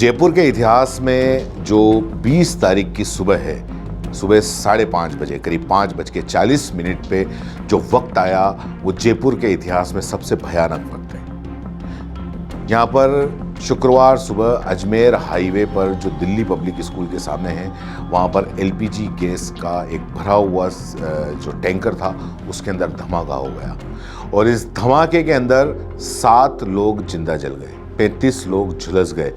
जयपुर के इतिहास में जो 20 तारीख की सुबह है, सुबह 5:30 बजे, करीब 5:40 पे जो वक्त आया, वो जयपुर के इतिहास में सबसे भयानक वक्त है। यहाँ पर शुक्रवार सुबह अजमेर हाईवे पर जो दिल्ली पब्लिक स्कूल के सामने है, वहाँ पर एलपीजी गैस का एक भरा हुआ जो टैंकर था, उसके अंदर धमाका हो गया और इस धमाके के अंदर 7 लोग जिंदा जल गए, 35 लोग झुलस गए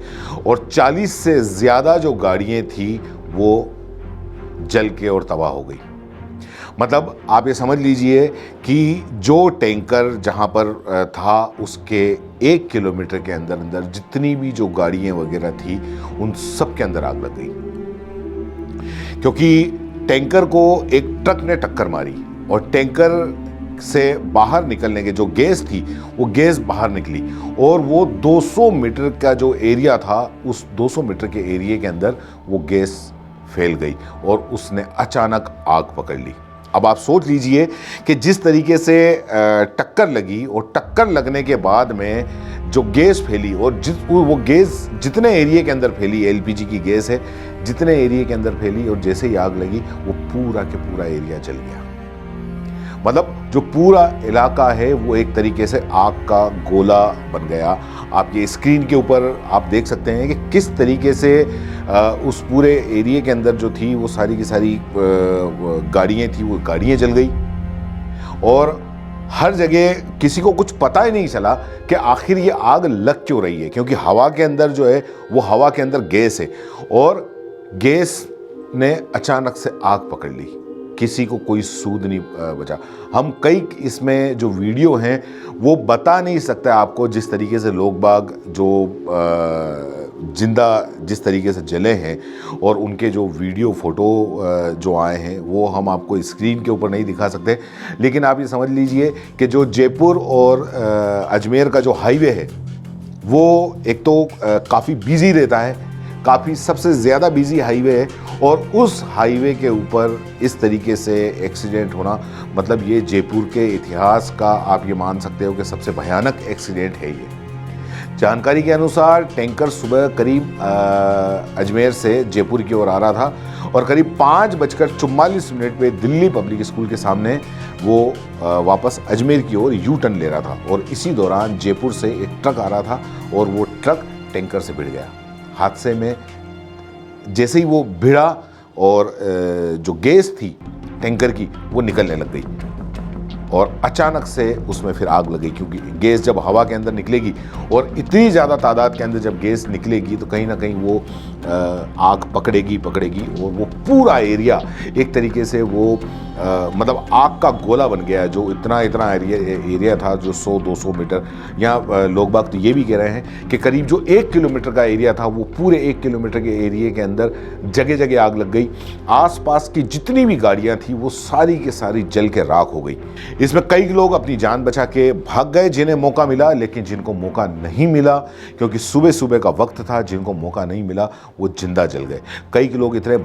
और 40 से ज़्यादा जो गाड़ियाँ थी वो जल के और तबाह हो गई। मतलब आप ये समझ लीजिए कि जो टैंकर जहाँ पर था, उसके 1 किलोमीटर के अंदर अंदर जितनी भी जो गाड़ियाँ वगैरह थी, उन सब के अंदर आग लग गई, क्योंकि टैंकर को एक ट्रक ने टक्कर मारी और टैंकर से बाहर निकलने के जो गैस थी, वो गैस बाहर निकली और वो 200 मीटर का जो एरिया था, उस 200 मीटर के एरिया के अंदर वो गैस फैल गई और उसने अचानक आग पकड़ ली। अब आप सोच लीजिए कि जिस तरीके से टक्कर लगी और टक्कर लगने के बाद में जो गैस फैली और वो गैस जितने एरिया के अंदर फैली, एलपीजी की गैस है, जितने एरिया के अंदर फैली और जैसे ही आग लगी, वो पूरा के पूरा एरिया जल गया। मतलब जो पूरा इलाका है वो एक तरीके से आग का गोला बन गया। आप ये स्क्रीन के ऊपर आप देख सकते हैं कि किस तरीके से उस पूरे एरिया के अंदर जो थी वो सारी की सारी गाड़ियाँ थी, वो गाड़ियाँ जल गई और हर जगह किसी को कुछ पता ही नहीं चला कि आखिर ये आग लग क्यों रही है, क्योंकि हवा के अंदर जो है वो हवा के अंदर गैस है और गैस ने अचानक से आग पकड़ ली। किसी को कोई सूद नहीं बचा। हम कई इसमें जो वीडियो हैं वो बता नहीं सकते आपको, जिस तरीके से लोग बाग जो जिंदा जिस तरीके से जले हैं और उनके जो वीडियो फोटो जो आए हैं वो हम आपको स्क्रीन के ऊपर नहीं दिखा सकते। लेकिन आप ये समझ लीजिए कि जो जयपुर और अजमेर का जो हाईवे है वो एक तो काफ़ी बिजी रहता है, काफ़ी सबसे ज़्यादा बिजी हाईवे है और उस हाईवे के ऊपर इस तरीके से एक्सीडेंट होना, मतलब ये जयपुर के इतिहास का आप ये मान सकते हो कि सबसे भयानक एक्सीडेंट है ये। जानकारी के अनुसार टैंकर सुबह करीब अजमेर से जयपुर की ओर आ रहा था और करीब 5:44 पे दिल्ली पब्लिक स्कूल के सामने वो वापस अजमेर की ओर यू टर्न ले रहा था और इसी दौरान जयपुर से एक ट्रक आ रहा था और वो ट्रक टैंकर से भिड़ गया। हादसे में जैसे ही वो भिड़ा और जो गैस थी टैंकर की वो निकलने लग गई और अचानक से उसमें फिर आग लग गई, क्योंकि गैस जब हवा के अंदर निकलेगी और इतनी ज़्यादा तादाद के अंदर जब गैस निकलेगी तो कहीं ना कहीं वो आग पकड़ेगी और वो पूरा एरिया एक तरीके से वो मतलब आग का गोला बन गया, जो इतना एरिया था जो 100-200 मीटर। यहाँ लोग बाग तो ये भी कह रहे हैं कि करीब जो 1 किलोमीटर का एरिया था, वो पूरे 1 किलोमीटर के एरिया के अंदर जगह जगह आग लग गई। आसपास की जितनी भी गाड़ियाँ थी वो सारी के सारी जल के राख हो गई। इसमें कई लोग अपनी जान बचा के भाग गए जिन्हें मौका मिला, लेकिन जिनको मौका नहीं मिला, क्योंकि सुबह सुबह का वक्त था, जिनको मौका नहीं मिला वो जिंदा जल गए। कई लोग इतने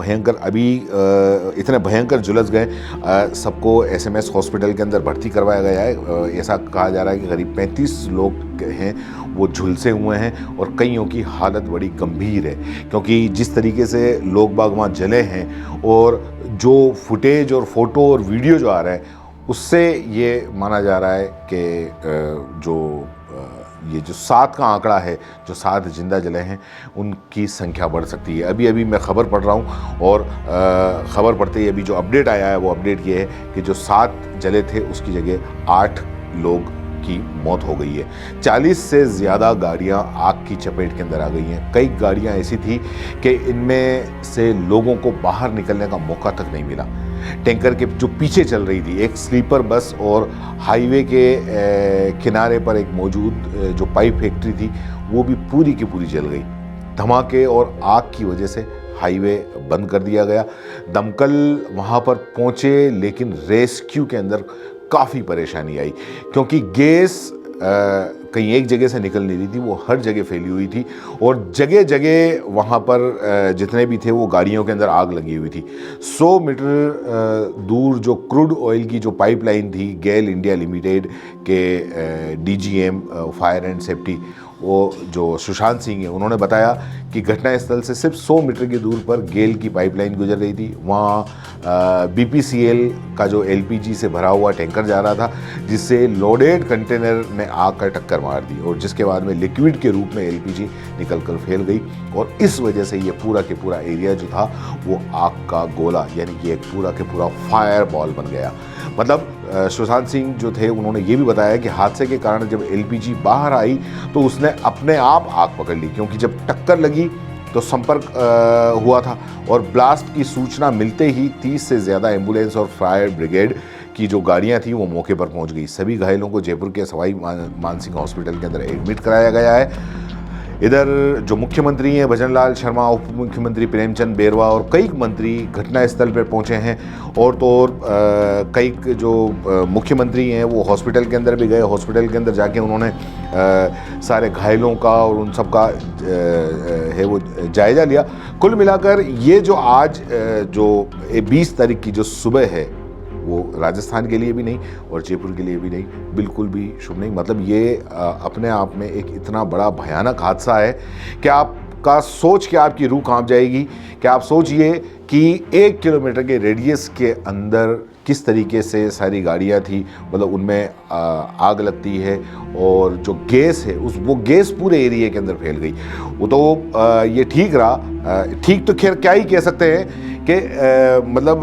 भयंकर झुलस गए, सबको एसएमएस हॉस्पिटल के अंदर भर्ती करवाया गया है। ऐसा कहा जा रहा है कि करीब 35 लोग हैं वो झुलसे हुए हैं और कईयों की हालत बड़ी गंभीर है, क्योंकि जिस तरीके से लोग बाग वहाँ जले हैं और जो फुटेज और फोटो और वीडियो जो आ रहा है उससे ये माना जा रहा है कि ये जो 7 का आंकड़ा है, जो 7 जिंदा जले हैं, उनकी संख्या बढ़ सकती है। अभी मैं खबर पढ़ रहा हूँ और खबर पढ़ते ही अभी जो अपडेट आया है वो अपडेट ये है कि जो 7 जले थे उसकी जगह 8 लोग की मौत हो गई है। 40 से ज़्यादा गाड़ियाँ आग की चपेट के अंदर आ गई हैं। कई गाड़ियाँ ऐसी थी कि इनमें से लोगों को बाहर निकलने का मौका तक नहीं मिला। टैंकर के जो पीछे चल रही थी एक स्लीपर बस और हाईवे के किनारे पर एक मौजूद जो पाइप फैक्ट्री थी वो भी पूरी की पूरी जल गई। धमाके और आग की वजह से हाईवे बंद कर दिया गया। दमकल वहाँ पर पहुँचे, लेकिन रेस्क्यू के अंदर काफ़ी परेशानी आई, क्योंकि गैस कहीं एक जगह से निकल नहीं रही थी, वो हर जगह फैली हुई थी और जगह जगह वहाँ पर जितने भी थे वो गाड़ियों के अंदर आग लगी हुई थी। 100 मीटर दूर जो क्रूड ऑयल की जो पाइपलाइन थी गेल इंडिया लिमिटेड के डीजीएम फायर एंड सेफ्टी, वो जो सुशांत सिंह है उन्होंने बताया कि घटनास्थल से सिर्फ 100 मीटर की दूर पर गेल की पाइपलाइन गुजर रही थी। वहाँ BPCL का जो LPG से भरा हुआ टैंकर जा रहा था, जिससे लोडेड कंटेनर ने आकर टक्कर मार दी और जिसके बाद में लिक्विड के रूप में LPG निकल कर फैल गई और इस वजह से ये पूरा के पूरा एरिया जो था वो आग का गोला यानी कि एक पूरा के पूरा फायर बॉल बन गया। मतलब सुशांत सिंह जो थे उन्होंने ये भी बताया कि हादसे के कारण जब LPG बाहर आई तो उसने अपने आप आग पकड़ ली, क्योंकि जब टक्कर लगी तो संपर्क हुआ था और ब्लास्ट की सूचना मिलते ही 30 से ज़्यादा एम्बुलेंस और फायर ब्रिगेड की जो गाड़ियां थी वो मौके पर पहुंच गई। सभी घायलों को जयपुर के सवाई मानसिंह हॉस्पिटल के अंदर एडमिट कराया गया है। इधर जो मुख्यमंत्री हैं भजनलाल शर्मा, उप मुख्यमंत्री प्रेमचंद बेरवा और कई मंत्री घटनास्थल पर पहुंचे हैं और तो और कई जो मुख्यमंत्री हैं वो हॉस्पिटल के अंदर भी गए। हॉस्पिटल के अंदर जाके उन्होंने सारे घायलों का और उन सब का है वो जायज़ा लिया। कुल मिलाकर ये जो आज जो 20 तारीख की जो सुबह है वो राजस्थान के लिए भी नहीं और जयपुर के लिए भी नहीं, बिल्कुल भी शुभ नहीं। मतलब ये अपने आप में एक इतना बड़ा भयानक हादसा है कि आपका सोच के आपकी रूह कांप जाएगी कि आप सोचिए कि 1 किलोमीटर के रेडियस के अंदर किस तरीके से सारी गाड़ियाँ थी, मतलब उनमें आग लगती है और जो गैस है वो गैस पूरे एरिया के अंदर फैल गई। वो तो ये ठीक रहा, ठीक तो खैर क्या ही कह सकते हैं कि मतलब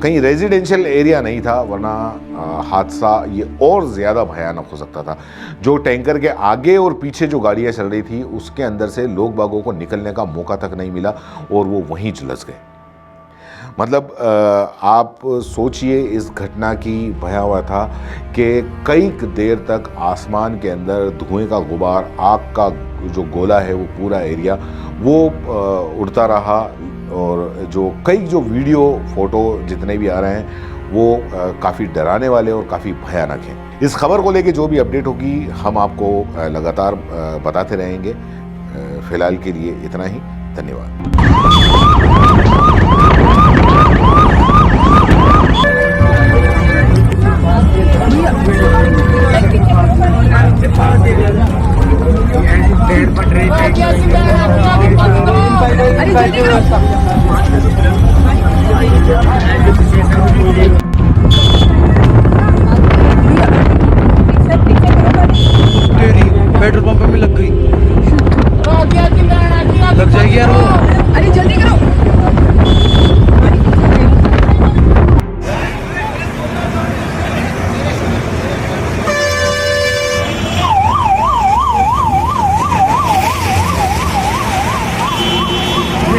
कहीं रेजिडेंशियल एरिया नहीं था, वरना हादसा ये और ज़्यादा भयानक हो सकता था। जो टैंकर के आगे और पीछे जो गाड़ियाँ चल रही थी उसके अंदर से लोग बागों को निकलने का मौका तक नहीं मिला और वो वहीं झुलस गए। मतलब आप सोचिए इस घटना की भयावहता कि कई देर तक आसमान के अंदर धुएं का गुबार, आग का जो गोला है वो पूरा एरिया वो उड़ता रहा और जो वीडियो फोटो जितने भी आ रहे हैं वो काफ़ी डराने वाले और काफ़ी भयानक हैं। इस खबर को लेके जो भी अपडेट होगी हम आपको लगातार बताते रहेंगे। फिलहाल के लिए इतना ही, धन्यवाद। अरे